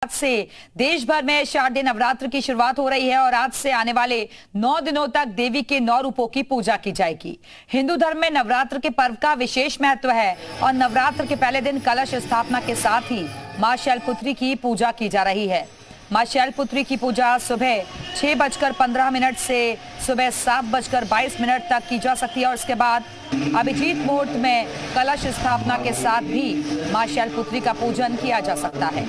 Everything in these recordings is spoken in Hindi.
आज से देश भर में शारदीय नवरात्र की शुरुआत हो रही है और आज से आने वाले 9 दिनों तक देवी के 9 रूपों की पूजा की जाएगी। हिंदू धर्म में नवरात्र के पर्व का विशेष महत्व है और नवरात्र के पहले दिन कलश स्थापना के साथ ही मां शैलपुत्री की पूजा की जा रही है। मां शैलपुत्री की पूजा सुबह 6:15 से सुबह 7:22 तक की जा सकती है और इसके बाद अभिजीत मुहूर्त में कलश स्थापना के साथ भी मां शैलपुत्री का पूजन किया जा सकता है।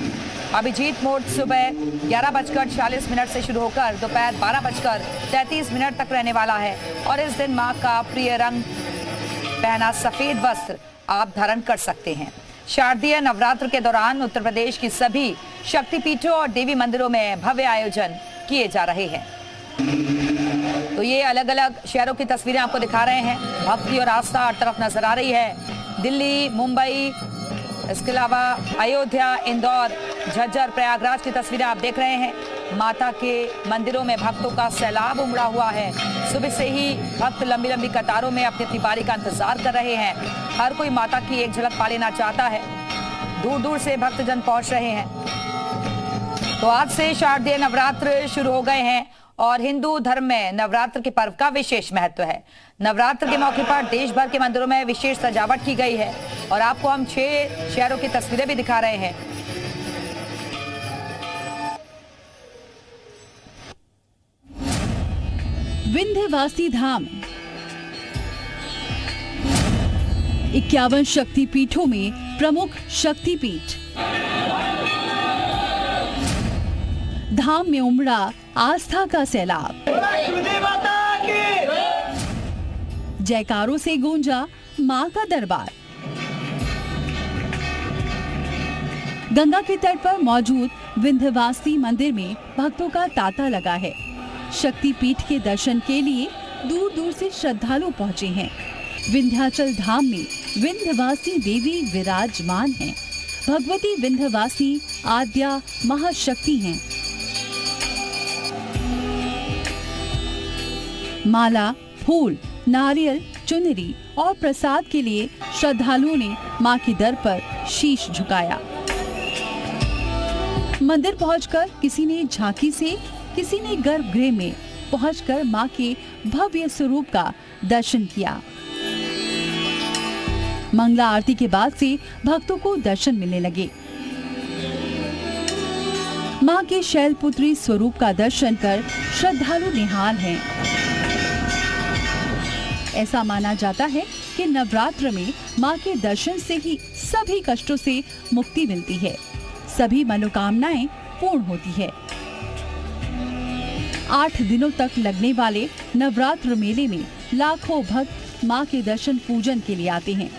अभिजीत मुहूर्त सुबह 11:46 से शुरू होकर दोपहर 12:33 तक रहने वाला है और इस दिन मां का प्रिय रंग पहना सफेद वस्त्र आप धारण कर सकते हैं। शारदीय नवरात्र के दौरान उत्तर प्रदेश की सभी शक्तिपीठों और देवी मंदिरों में भव्य आयोजन किए जा रहे हैं। तो ये अलग अलग शहरों की तस्वीरें आपको दिखा रहे हैं। भक्ति और आस्था हर तरफ नजर आ रही है। दिल्ली, मुंबई, इसके अलावा अयोध्या, इंदौर, झज्जर, प्रयागराज की तस्वीरें आप देख रहे हैं। माता के मंदिरों में भक्तों का सैलाब उमड़ा हुआ है। सुबह से ही भक्त लंबी लंबी कतारों में अपनी अपनी बारी का इंतजार कर रहे हैं। हर कोई माता की एक झलक पा लेना चाहता है। दूर दूर से भक्तजन पहुंच रहे हैं। तो आज से शारदीय नवरात्र शुरू हो गए हैं और हिंदू धर्म में नवरात्र के पर्व का विशेष महत्व है। नवरात्र के मौके पर देश भर के मंदिरों में विशेष सजावट की गई है और आपको हम 6 शहरों की तस्वीरें भी दिखा रहे हैं। विंध्यवासी धाम 51 शक्तिपीठों में प्रमुख शक्तिपीठ। धाम में उमड़ा आस्था का सैलाब। जयकारों से गूंजा मां का दरबार। गंगा के तट पर मौजूद विंध्यवासी मंदिर में भक्तों का तांता लगा है। शक्तिपीठ के दर्शन के लिए दूर दूर से श्रद्धालु पहुंचे हैं। विंध्याचल धाम में विंध्यवासी देवी विराजमान हैं। भगवती विंध्यवासी आद्या महाशक्ति हैं। माला, फूल, नारियल, चुनरी और प्रसाद के लिए श्रद्धालुओं ने मां के दर पर शीश झुकाया। मंदिर पहुंचकर किसी ने झांकी से, किसी ने गर्भगृह में पहुंचकर मां के भव्य स्वरूप का दर्शन किया। मंगला आरती के बाद से भक्तों को दर्शन मिलने लगे। मां के शैलपुत्री स्वरूप का दर्शन कर श्रद्धालु निहाल हैं। ऐसा माना जाता है कि नवरात्र में मां के दर्शन से ही सभी कष्टों से मुक्ति मिलती है, सभी मनोकामनाएं पूर्ण होती है। 8 दिनों तक लगने वाले नवरात्र मेले में लाखों भक्त मां के दर्शन पूजन के लिए आते हैं।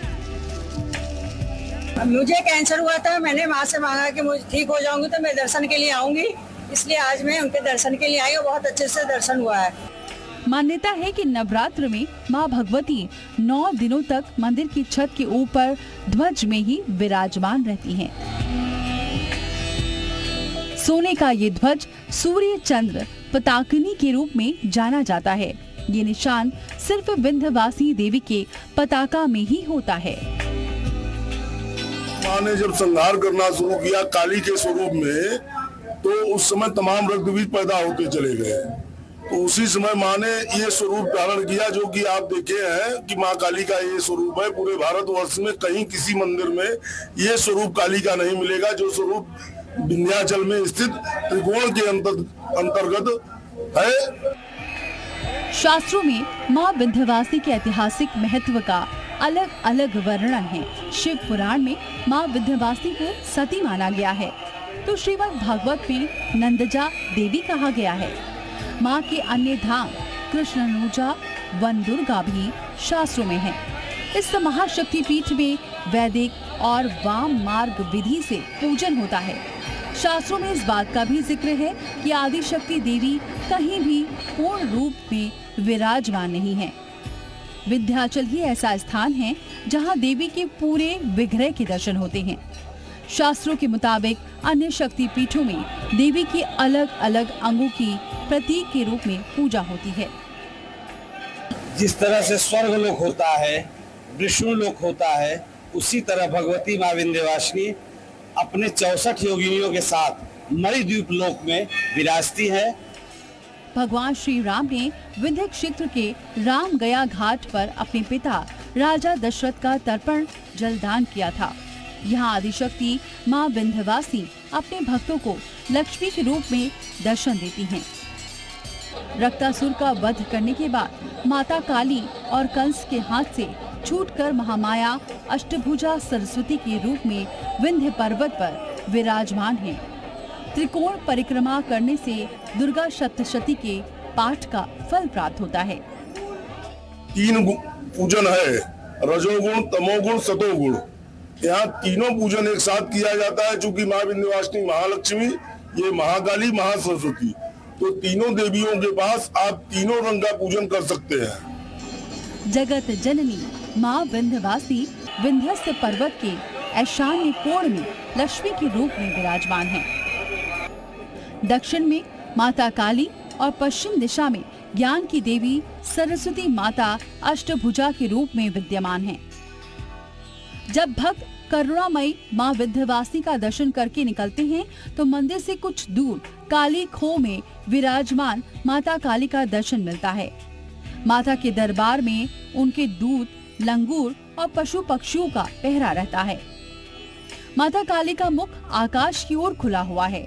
मुझे कैंसर हुआ था, मैंने मां से मांगा कि मुझे ठीक हो जाऊंगी तो मैं दर्शन के लिए आऊंगी, इसलिए आज मैं उनके दर्शन के लिए आई और बहुत अच्छे से दर्शन हुआ है। मान्यता है कि नवरात्र में मां भगवती 9 दिनों तक मंदिर की छत के ऊपर ध्वज में ही विराजमान रहती हैं। सोने का ये ध्वज सूर्य चंद्र पताकिनी के रूप में जाना जाता है। ये निशान सिर्फ विंध्यवासी देवी के पताका में ही होता है। मां ने जब संहार करना शुरू किया काली के स्वरूप में, तो उस समय तमाम रक्तबीज पैदा होते चले गए। तो उसी समय मां ने ये स्वरूप धारण किया, जो कि आप देखे हैं कि मां काली का ये स्वरूप है। पूरे भारतवर्ष में कहीं किसी मंदिर में ये स्वरूप काली का नहीं मिलेगा, जो स्वरूप विंध्याचल में स्थित त्रिकोण के अंतर्गत है। शास्त्रों में मां विंध्यवासी के ऐतिहासिक महत्व का अलग अलग वर्णन है। शिव पुराण में मां विंध्यवासी को सती माना गया है, तो श्रीमद् भागवत में नंदजा देवी कहा गया है। मां के अन्य धाम कृष्णनुजा, वन दुर्गा भी शास्त्रों में है। इस महाशक्तिपीठ में वैदिक और वाम मार्ग विधि से पूजन होता है। शास्त्रों में इस बात का भी जिक्र है कि आदिशक्ति देवी कहीं भी पूर्ण रूप में विराजमान नहीं है। विंध्याचल ही ऐसा स्थान है जहां देवी के पूरे विग्रह के दर्शन होते हैं। शास्त्रों के मुताबिक अन्य शक्तिपीठों में देवी के अलग अलग अंगों की प्रतीक के रूप में पूजा होती है। जिस तरह से स्वर्ग लोक होता है, विष्णु लोक होता है, उसी तरह भगवती मां विंध्यवासिनी अपने 64 योगिनियों के साथ मणिद्वीप लोक में विराजती है। भगवान श्री राम ने विंध्य क्षेत्र के राम गया घाट पर अपने पिता राजा दशरथ का तर्पण जलदान किया था। यहाँ आदिशक्ति माँ विंध्यवासिनी अपने भक्तों को लक्ष्मी के रूप में दर्शन देती हैं। रक्तासुर का वध करने के बाद माता काली और कंस के हाथ से छूटकर महामाया अष्टभुजा सरस्वती के रूप में विंध्य पर्वत पर विराजमान है। त्रिकोण परिक्रमा करने से दुर्गा सप्तशती के पाठ का फल प्राप्त होता है। 3 पूजन है, रजोगुण, तमोगुण, सतोगुण। यहाँ तीनों पूजन एक साथ किया जाता है। चूंकि माँ विंध्यवासिनी महालक्ष्मी, ये महाकाली, महासरस्वती, तो तीनों देवियों के पास आप तीनों रंग का पूजन कर सकते हैं। जगत जननी माँ विंध्यवासिनी विंध्यस्थ पर्वत के ईशान्य कोण में लक्ष्मी के रूप में विराजमान है। दक्षिण में माता काली और पश्चिम दिशा में ज्ञान की देवी सरस्वती माता अष्टभुजा के रूप में विद्यमान है। जब भक्त करुणामयी माँ विंध्यवासिनी का दर्शन करके निकलते हैं तो मंदिर से कुछ दूर काली खो में विराजमान माता काली का दर्शन मिलता है। माता के दरबार में उनके दूत, लंगूर और पशु पक्षियों का पहरा रहता है। माता काली का मुख आकाश की ओर खुला हुआ है।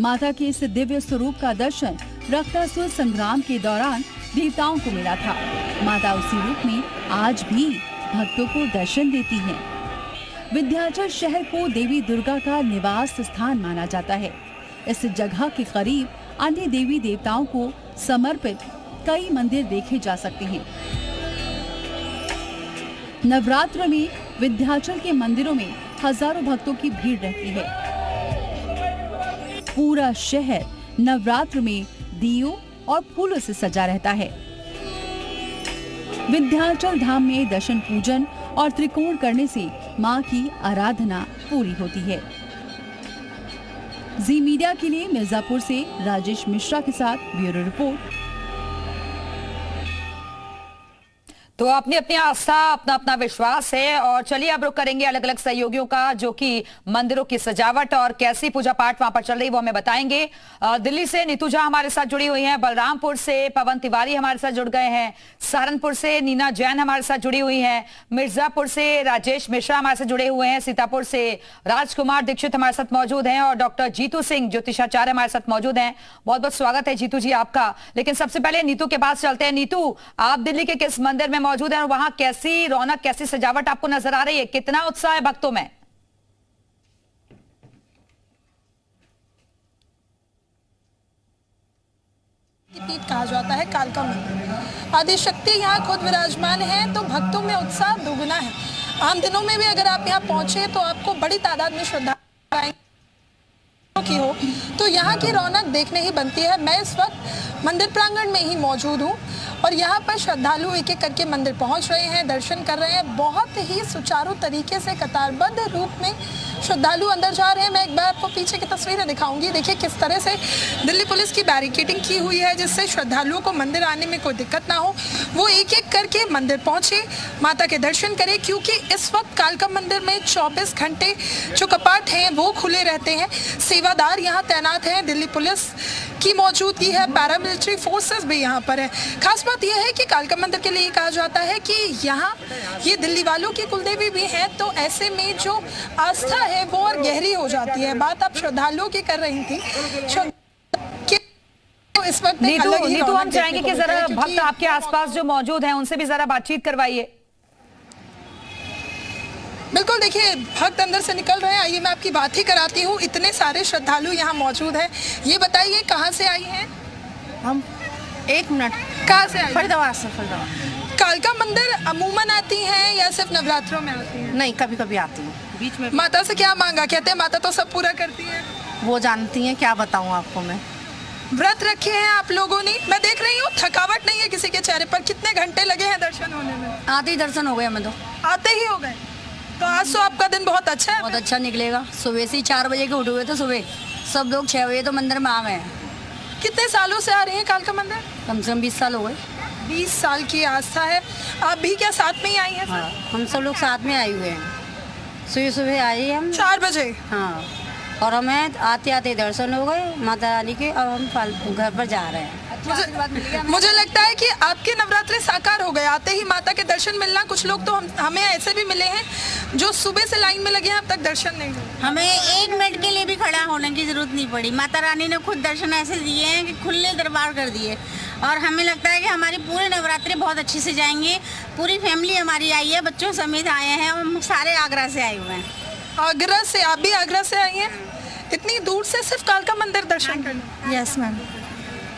माता के इस दिव्य स्वरूप का दर्शन रक्तासुर संग्राम के दौरान देवताओं को मिला था। माता उसी रूप में आज भी भक्तों को दर्शन देती हैं। विंध्याचल शहर को देवी दुर्गा का निवास स्थान माना जाता है। इस जगह के करीब अन्य देवी देवताओं को समर्पित कई मंदिर देखे जा सकते हैं। नवरात्र में विंध्याचल के मंदिरों में हजारों भक्तों की भीड़ रहती है। पूरा शहर नवरात्र में दियों और फूलों से सजा रहता है। विंध्याचल धाम में दर्शन पूजन और त्रिकोण करने से मां की आराधना पूरी होती है। जी मीडिया के लिए मिर्जापुर से राजेश मिश्रा के साथ ब्यूरो रिपोर्ट। तो अपनी अपनी आस्था, अपना अपना विश्वास है। और चलिए अब रुक करेंगे अलग अलग सहयोगियों का, जो कि मंदिरों की सजावट और कैसी पूजा पाठ वहां पर चल रही वो हमें बताएंगे। दिल्ली से नीतू झा हमारे साथ जुड़ी हुई हैं, बलरामपुर से पवन तिवारी हमारे साथ जुड़ गए हैं, सहारनपुर से नीना जैन हमारे साथ जुड़ी हुई हैं, मिर्जापुर से राजेश मिश्रा हमारे साथ जुड़े हुए हैं, सीतापुर से राजकुमार दीक्षित हमारे साथ मौजूद हैं और डॉक्टर जीतू सिंह ज्योतिषाचार्य हमारे साथ मौजूद हैं। बहुत बहुत स्वागत है जीतू जी आपका। लेकिन सबसे पहले नीतू के पास चलते हैं। नीतू, आप दिल्ली के किस मंदिर में मौजूद है और वहां कैसी रौनक, कैसी सजावट आपको नजर आ रही है? कितना उत्साह है भक्तों में? पीठ कहा जाता है कालका मंदिर। आदिशक्ति यहाँ खुद विराजमान है, तो भक्तों में उत्साह दोगुना है। आम दिनों में भी अगर आप यहाँ पहुंचे तो आपको बड़ी तादाद में श्रद्धालु की हो तो यहाँ की रौनक देखने ही बनती है। मैं इस वक्त मंदिर प्रांगण में ही मौजूद हूँ और यहाँ पर श्रद्धालु एक एक करके मंदिर पहुँच रहे हैं, दर्शन कर रहे हैं। बहुत ही सुचारू तरीके से कतारबद्ध रूप में श्रद्धालु अंदर जा रहे हैं। मैं एक बार आपको पीछे की तस्वीरें दिखाऊंगी। देखिए किस तरह से दिल्ली पुलिस की बैरिकेडिंग की हुई है, जिससे श्रद्धालुओं को मंदिर आने में कोई दिक्कत ना हो। वो एक एक करके मंदिर पहुंचे, माता के दर्शन करें, क्योंकि इस वक्त कालका मंदिर में 24 घंटे जो कपाट हैं वो खुले रहते हैं। सेवादार यहाँ तैनात हैं, दिल्ली पुलिस की मौजूदगी है, पैरामिलिट्री फोर्सेस भी यहाँ पर है। खास बात यह है कि कालका मंदिर के लिए कहा जाता है कि यहाँ ये दिल्ली वालों की कुलदेवी भी है, तो ऐसे में जो आस्था है वो और गहरी हो जाती है। बात आप श्रद्धालुओं की कर रही थी। इस वक्त नीतू हम चाहेंगे कि जरा भक्त आपके आसपास जो मौजूद हैं उनसे भी जरा बातचीत करवाइए। बिल्कुल, देखिए भक्त अंदर से निकल रहे हैं। आइए मैं आपकी बात ही कराती हूँ। इतने सारे श्रद्धालु यहाँ मौजूद हैं। ये बताइए कहाँ से आई हैं? हम 1 मिनट। कहाँ से आई? फरीदाबाद से। फरीदाबाद। कालका मंदिर अमूमन आती हैं या सिर्फ नवरात्रों में आती हैं? नहीं, कभी कभी आती हूँ बीच में। माता से क्या मांगा? कहते हैं माता तो सब पूरा करती है। वो जानती हैं, क्या बताऊँ आपको मैं। व्रत रखे हैं आप लोगों ने, मैं देख रही हूँ थकावट नहीं है किसी के चेहरे पर। कितने घंटे लगे हैं दर्शन होने में? आते ही दर्शन हो गए हमें तो। आते ही हो गए। तो आज तो आपका दिन बहुत अच्छा है। बहुत अच्छा निकलेगा। सुबह से 4 बजे के उठे हुए थे। सुबह सब लोग 6 बजे तो मंदिर में आ गए हैं। कितने सालों से आ रही हैं कालका मंदिर? कम से कम 20 साल हो गए। 20 साल की आस्था है। आप भी क्या साथ में ही आई हैं? हाँ, हम सब लोग साथ में आए हुए हैं। सुबह सुबह आए हम 4 बजे। हाँ, और हमें आते आते दर्शन हो गए माता रानी के, और हम घर पर जा रहे हैं। मुझे लगता है कि आपके नवरात्रे साकार हो गए, आते ही माता के दर्शन मिलना। कुछ लोग तो हमें ऐसे भी मिले हैं जो सुबह से लाइन में लगे हैं, अब तक दर्शन नहीं हुए। हमें 1 मिनट के लिए भी खड़ा होने की जरूरत नहीं पड़ी। माता रानी ने खुद दर्शन ऐसे दिए हैं कि खुले दरबार कर दिए, और हमें लगता है कि हमारी पूरे नवरात्रे बहुत अच्छे से जाएंगे। पूरी फैमिली हमारी आई है, बच्चों समेत आए हैं, हम सारे आगरा से आए हुए हैं। आगरा से? आप भी आगरा से आई हैं? इतनी दूर से सिर्फ कालका मंदिर दर्शन करने? यस मैम,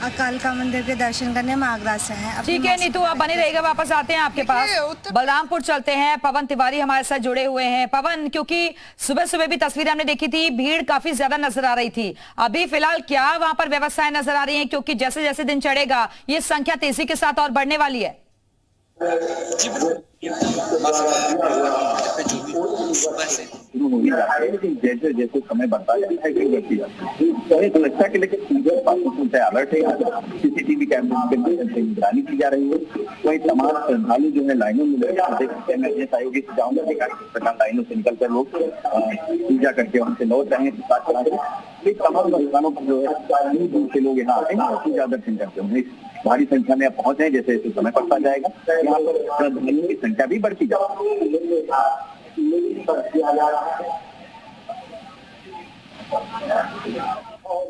कालका मंदिर के दर्शन करने हम आगरा से हैं। ठीक है नीतू, आप बने रहेगा, वापस आते हैं आपके पास। बलरामपुर चलते हैं, पवन तिवारी हमारे साथ जुड़े हुए हैं। पवन, क्योंकि सुबह सुबह भी तस्वीरें हमने देखी थी, भीड़ काफी ज्यादा नजर आ रही थी। अभी फिलहाल क्या वहां पर व्यवस्थाएं नजर आ रही हैं, क्योंकि जैसे जैसे दिन चढ़ेगा ये संख्या तेजी के साथ और बढ़ने वाली है? जैसे जैसे समय बढ़ता जाता है बढ़ती जाती है, तो लगता है कि लेकिन अलर्ट है, सीसीटीवी कैमरे से निगरानी की जा रही है। वही तमाम श्रद्धालु जो है लाइनों में देख सकते हैं। मैं ये सहयोगी से जाऊंगा कि प्रकार लाइनों से निकल कर लोग पूजा करके उनसे लौट रहे हैं। तमाम स्थानों पर जो है दूर से लोग यहाँ आते हैं पूजा दर्शन करते हैं। भारी संख्या में पहुंचे हैं, जैसे जैसे समय बढ़ता जाएगा यहाँ पर श्रद्धालुओं की संख्या भी बढ़ती जाएगी।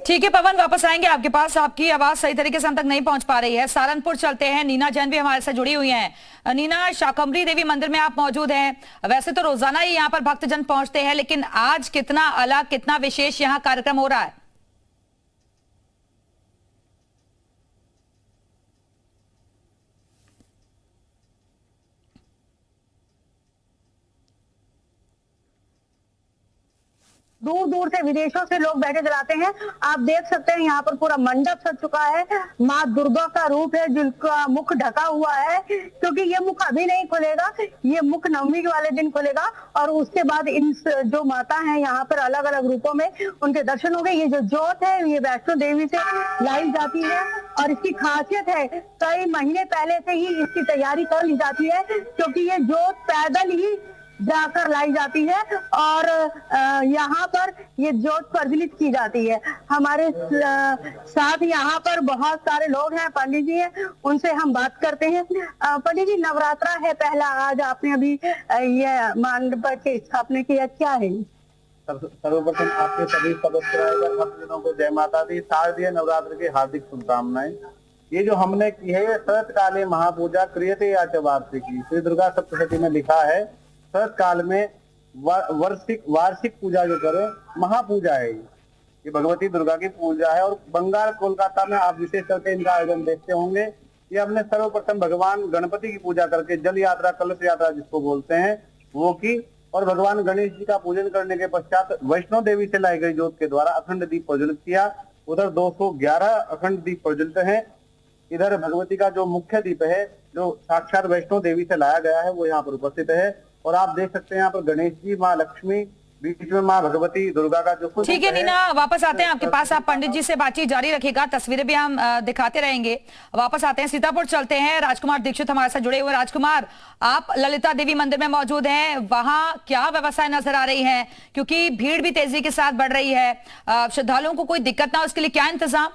ठीक है पवन, वापस आएंगे आपके पास। आपकी आवाज सही तरीके से हम तक नहीं पहुंच पा रही है। सहारनपुर चलते हैं, नीना जैन भी हमारे साथ जुड़ी हुई हैं। नीना, शाकंभरी देवी मंदिर में आप मौजूद हैं। वैसे तो रोजाना ही यहाँ पर भक्तजन पहुंचते हैं, लेकिन आज कितना अलग, कितना विशेष यहाँ कार्यक्रम हो रहा है? दूर दूर से विदेशों से लोग बैठे चलाते हैं। आप देख सकते हैं यहाँ पर पूरा मंडप सज चुका है। माँ दुर्गा का रूप है जिनका मुख ढका हुआ है, क्योंकि ये मुख अभी नहीं खुलेगा, ये मुख नवमी वाले दिन खुलेगा। और उसके बाद इन जो माता हैं यहाँ पर अलग अलग रूपों में उनके दर्शन हो गए। ये जो जोत है ये वैष्णो देवी से लाई जाती है, और इसकी खासियत है कई महीने पहले से ही इसकी तैयारी कर ली जाती है, क्योंकि ये जोत पैदल ही जाकर लाई जाती है और यहाँ पर ये जोत प्रज्वलित की जाती है। हमारे साथ यहाँ पर बहुत सारे लोग हैं, पंडित जी हैं, उनसे हम बात करते हैं। पंडित जी, नवरात्रा है पहला, आज आपने अभी ये मंडप की स्थापना किया, क्या है? सर्वप्रथम आपके सभी सदस्यों को जय माता दी। शारदीय नवरात्र की हार्दिक शुभकामनाएं। ये जो हमने की है शरत काले महापूजा क्रियते या च वार्षिकी, श्री दुर्गा सप्तशती में लिखा है शरत काल में वार्षिक पूजा जो करे महापूजा है। ये भगवती दुर्गा की पूजा है, और बंगाल कोलकाता में आप विशेष करके इनका आयोजन देखते होंगे। ये हमने सर्वप्रथम भगवान गणपति की पूजा करके जल यात्रा, कलश यात्रा जिसको बोलते हैं, वो की, और भगवान गणेश जी का पूजन करने के पश्चात वैष्णो देवी से लाई गई जोत के द्वारा अखंड दीप प्रज्वलित किया। उधर 211 अखंड दीप प्रज्वलित हैं। इधर भगवती का जो मुख्य दीप है जो साक्षात वैष्णो देवी से लाया गया है वो यहाँ पर उपस्थित है। और आप देख सकते हैं यहाँ पर गणेश जी, माँ लक्ष्मी, बीच में माँ भगवती दुर्गा का जो। ठीक है नीना, वापस आते हैं आपके पास। आप पंडित जी से बातचीत जारी रखिएगा, तस्वीरें भी हम दिखाते रहेंगे। वापस आते हैं, सीतापुर चलते हैं। राजकुमार दीक्षित हमारे साथ जुड़े हुए। राजकुमार, आप ललिता देवी मंदिर में मौजूद हैं, वहां क्या व्यवस्थाएं नजर आ रही हैं, क्योंकि भीड़ भी तेजी के साथ बढ़ रही है, श्रद्धालुओं को कोई दिक्कत ना हो उसके लिए क्या इंतजाम?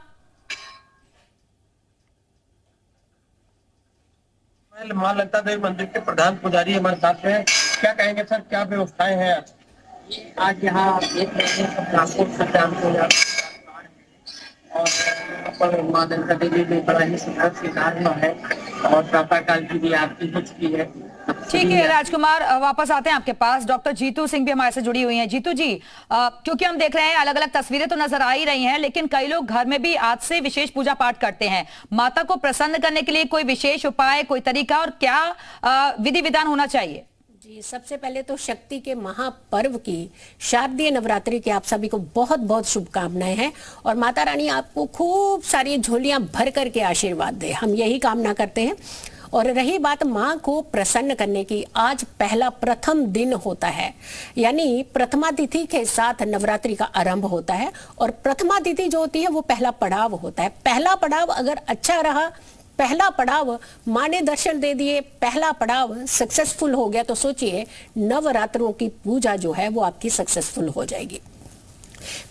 मां ललिता देवी मंदिर के प्रधान पुजारी हमारे साथ हैं। क्या कहेंगे सर, क्या व्यवस्थाएं हैं आज यहाँ देख रहे हैं ट्रांसपोर्ट का और मां ललिता देवी में बड़ा ही सुंदर सिंगार है, और प्रातः काल की भी आरती हो चुकी है। ठीक है राजकुमार, वापस आते हैं आपके पास। डॉक्टर जीतू सिंह भी हमारे से जुड़ी हुई हैं। जीतू जी, क्योंकि हम देख रहे हैं अलग अलग तस्वीरें तो नजर आ ही रही हैं, लेकिन कई लोग घर में भी आज से विशेष पूजा पाठ करते हैं। माता को प्रसन्न करने के लिए कोई विशेष उपाय, कोई तरीका, और क्या विधि विधान होना चाहिए? जी, सबसे पहले तो शक्ति के महापर्व की शारदीय नवरात्रि की आप सभी को बहुत बहुत शुभकामनाएं हैं, और माता रानी आपको खूब सारी झोलियां भर करके आशीर्वाद दे, हम यही कामना करते हैं। और रही बात माँ को प्रसन्न करने की, आज पहला प्रथम दिन होता है, यानी प्रथमा तिथि के साथ नवरात्रि का आरंभ होता है, और प्रथमा तिथि जो होती है वो पहला पड़ाव होता है। पहला पड़ाव अगर अच्छा रहा, पहला पड़ाव माँ ने दर्शन दे दिए, पहला पड़ाव सक्सेसफुल हो गया, तो सोचिए नवरात्रों की पूजा जो है वो आपकी सक्सेसफुल हो जाएगी।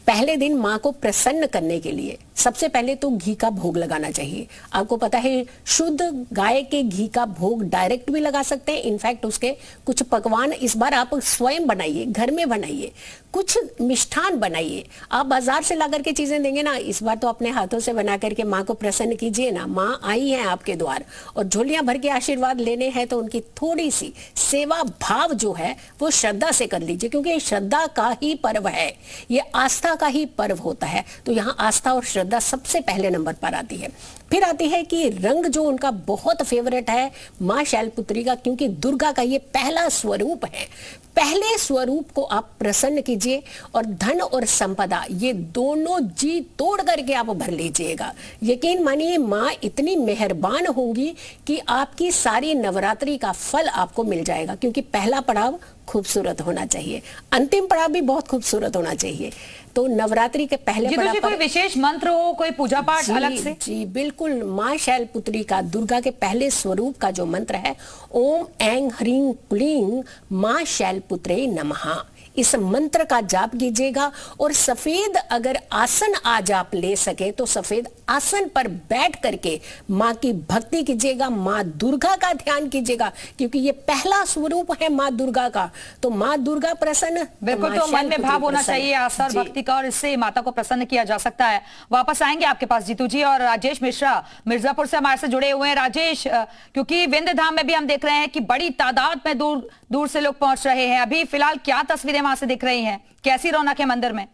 पहले दिन माँ को प्रसन्न करने के लिए सबसे पहले तो घी का भोग लगाना चाहिए। आपको पता है शुद्ध गाय के घी का भोग डायरेक्ट भी लगा सकते हैं। इनफैक्ट उसके कुछ पकवान इस बार आप स्वयं बनाइए, घर में बनाइए, कुछ मिष्ठान बनाइए। आप बाजार से ला करके चीजें देंगे ना, इस बार तो अपने हाथों से बना करके माँ को प्रसन्न कीजिए ना। माँ आई है आपके द्वार और झोलियां भर के आशीर्वाद लेने हैं तो उनकी थोड़ी सी सेवा भाव जो है वो श्रद्धा से कर लीजिए, क्योंकि ये श्रद्धा का ही पर्व है, ये आस्था का ही पर्व होता है। तो यहाँ आस्था और श्रद्धा सबसे पहले नंबर पर आती है। फिर आती है कि रंग जो उनका बहुत फेवरेट है माँ शैलपुत्री का, क्योंकि दुर्गा का ये पहला स्वरूप है। पहले स्वरूप को आप प्रसन्न कीजिए और धन और संपदा ये दोनों जी तोड़ करके आप भर लीजिएगा। यकीन मानिए माँ इतनी मेहरबान होंगी कि आपकी सारी नवरात्रि का फल आपको मिल जाएगा, क्योंकि पहला पड़ाव खूबसूरत होना चाहिए, अंतिम पड़ाव भी बहुत खूबसूरत होना चाहिए। तो नवरात्रि के पहले पड़ाव पर कोई विशेष मंत्र हो, कोई पूजा पाठ अलग से? जी बिल्कुल, माँ शैलपुत्री का, दुर्गा के पहले स्वरूप का जो मंत्र है, ओम ऐं ह्रीं क्लीं माँ शैलपुत्रे नमः, इस मंत्र का जाप कीजिएगा। और सफेद अगर आसन आज आप ले सके तो सफेद आसन पर बैठ करके माँ की भक्ति कीजिएगा, माँ दुर्गा का ध्यान कीजिएगा, क्योंकि ये पहला स्वरूप है माँ दुर्गा का। तो माँ दुर्गा प्रसन्न, बिल्कुल, तो मन में भाव होना चाहिए आस्था और भक्ति का, और इससे माता को प्रसन्न किया जा सकता है। वापस आएंगे आपके पास जीतू जी, और राजेश मिश्रा मिर्जापुर से हमारे से जुड़े हुए हैं। राजेश, क्योंकि विंध्य धाम में भी हम देख रहे हैं कि बड़ी तादाद में दूर दूर से लोग पहुंच रहे हैं, अभी फिलहाल क्या तस्वीरें वहां से दिख रही हैं, कैसी रौनक है मंदिर में?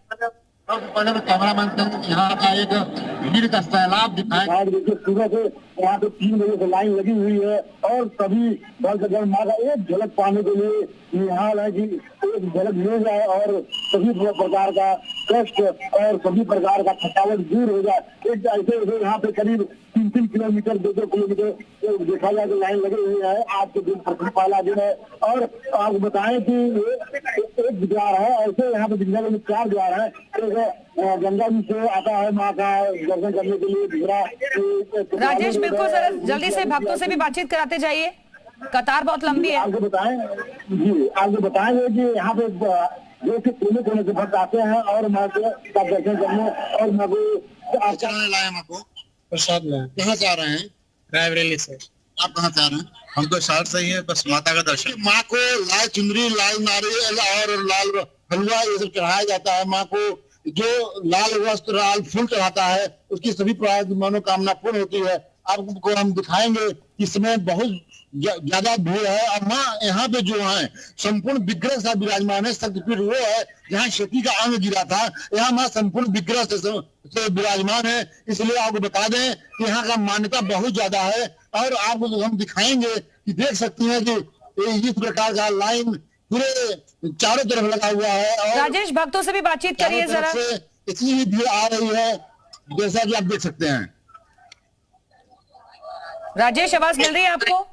कैमरामैन से यहाँ का एक भीड़ का सैलाब दिखाया। देखिए सुबह से यहाँ पे 3 बजे से लाइन लगी हुई है और सभी भक्तजन माँ का एक झलक पाने के लिए यहाँ है कि एक झलक मिल जाए और सभी प्रकार का कष्ट और सभी प्रकार का थकावट दूर हो जाए। एक ऐसे यहाँ पे करीब 3-3 किलोमीटर 2-2 किलोमीटर देखा जाए तो लाइन लगी हुई है। आज के दिन प्रथम पहला दिन है और आपको बताएं कि एक द्वार है, ऐसे यहाँ पे दिखने में 4 द्वार है। एक गंगा जी से आता है माँ का दर्शन करने के लिए, दूसरा राजेश बिल्कुल जरा जल्दी से भक्तों से भी बातचीत कराते जाइए, कतार बहुत लंबी है। आपको बताएं जी, आपको बताएंगे कि यहाँ पे जैसे कोने से भक्त आते हैं और माँ के दर्शन करने और माँ को आप लाए माँ को प्रसाद लाए। कहाँ से आ रहे हैं? रायबरेली से। आप कहाँ से आ रहे हैं? हम तो शहर से ही है, बस माता का दर्शन। माँ को लाल चुनरी, लाल नारियल और लाल हलवा ये सब चढ़ाया जाता है। माँ को जो लाल वस्त्र, लाल फूल चढ़ाता है उसकी सभी प्रकार की मनोकामना पूर्ण होती है। आपको हम दिखाएंगे इस समय बहुत ज्यादा भीड़ है और माँ यहाँ पे जो है संपूर्ण विग्रह से विराजमान है। शक्तिपीठ वो है जहाँ शक्ति का अंग गिरा था, यहाँ माँ संपूर्ण विग्रह से विराजमान है। इसलिए आपको बता दें कि यहाँ का मान्यता बहुत ज्यादा है और आपको हम दिखाएंगे कि देख सकती हैं कि इस प्रकार का लाइन पूरे चारों तरफ लगा हुआ है। और राजेश भक्तों से भी बातचीत करिए जरा। इतनी ही भीड़ आ रही है जैसा कि आप देख सकते हैं। राजेश आवाज मिल रही है आपको?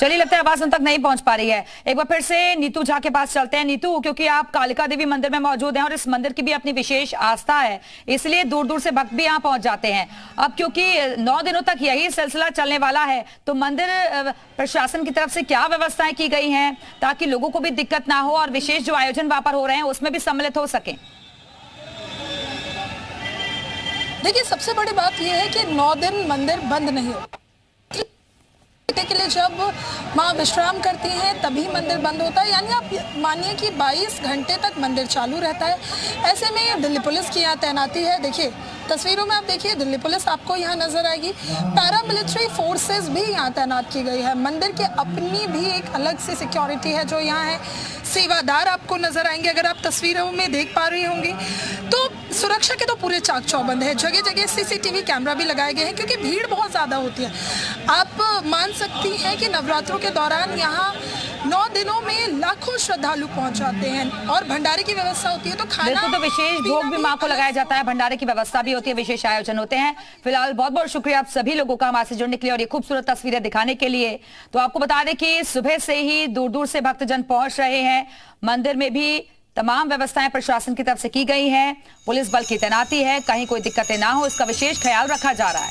चलिए, लगता है आवाज उन तक नहीं पहुंच पा रही है। एक बार फिर से नीतू झा के पास चलते हैं। नीतू, क्योंकि आप कालिका देवी मंदिर में मौजूद हैं और इस मंदिर की भी अपनी विशेष आस्था है, इसलिए दूर दूर से भक्त भी यहाँ पहुंच जाते हैं। अब क्योंकि 9 दिनों तक यही सिलसिला चलने वाला है, तो मंदिर प्रशासन की तरफ से क्या व्यवस्थाएं की गई हैं ताकि लोगों को भी दिक्कत ना हो और विशेष जो आयोजन वहां पर हो रहे हैं उसमें भी सम्मिलित हो सके? देखिए, सबसे बड़ी बात यह है कि 9 दिन मंदिर बंद नहीं हो के लिए जब माँ विश्राम करती हैं तभी मंदिर बंद होता है, यानी आप मानिए कि 22 घंटे तक मंदिर चालू रहता है। ऐसे में दिल्ली पुलिस की यहाँ तैनाती है। देखिए तस्वीरों में आप देखिए, दिल्ली पुलिस आपको यहाँ नजर आएगी। पैरामिलिट्री फोर्सेस भी यहाँ तैनात की गई है। मंदिर की अपनी भी एक अलग से सिक्योरिटी है जो यहाँ है। सेवादार आपको नजर आएंगे, अगर आप तस्वीरों में देख पा रही होंगी तो सुरक्षा के तो पूरे चाक चौबंद है। जगह जगह सीसीटीवी कैमरा भी लगाए गए हैं क्योंकि भीड़ बहुत ज्यादा होती है। आप मान सकती हैं कि नवरात्रों के दौरान यहाँ 9 दिनों में लाखों श्रद्धालु पहुंच जाते हैं और भंडारे की व्यवस्था होती है। तो खाना तो विशेष भोग भी मां को लगाया जाता है, भंडारे की व्यवस्था भी होती है, विशेष आयोजन होते हैं। फिलहाल बहुत बहुत शुक्रिया आप सभी लोगों का हमारे से जुड़ने के लिए और ये खूबसूरत तस्वीरें दिखाने के लिए। तो आपको बता दें कि सुबह से ही दूर दूर से भक्तजन पहुंच रहे हैं। मंदिर में भी तमाम व्यवस्थाएं प्रशासन की तरफ से की गई हैं। पुलिस बल की तैनाती है, कहीं कोई दिक्कतें ना हो इसका विशेष ख्याल रखा जा रहा है।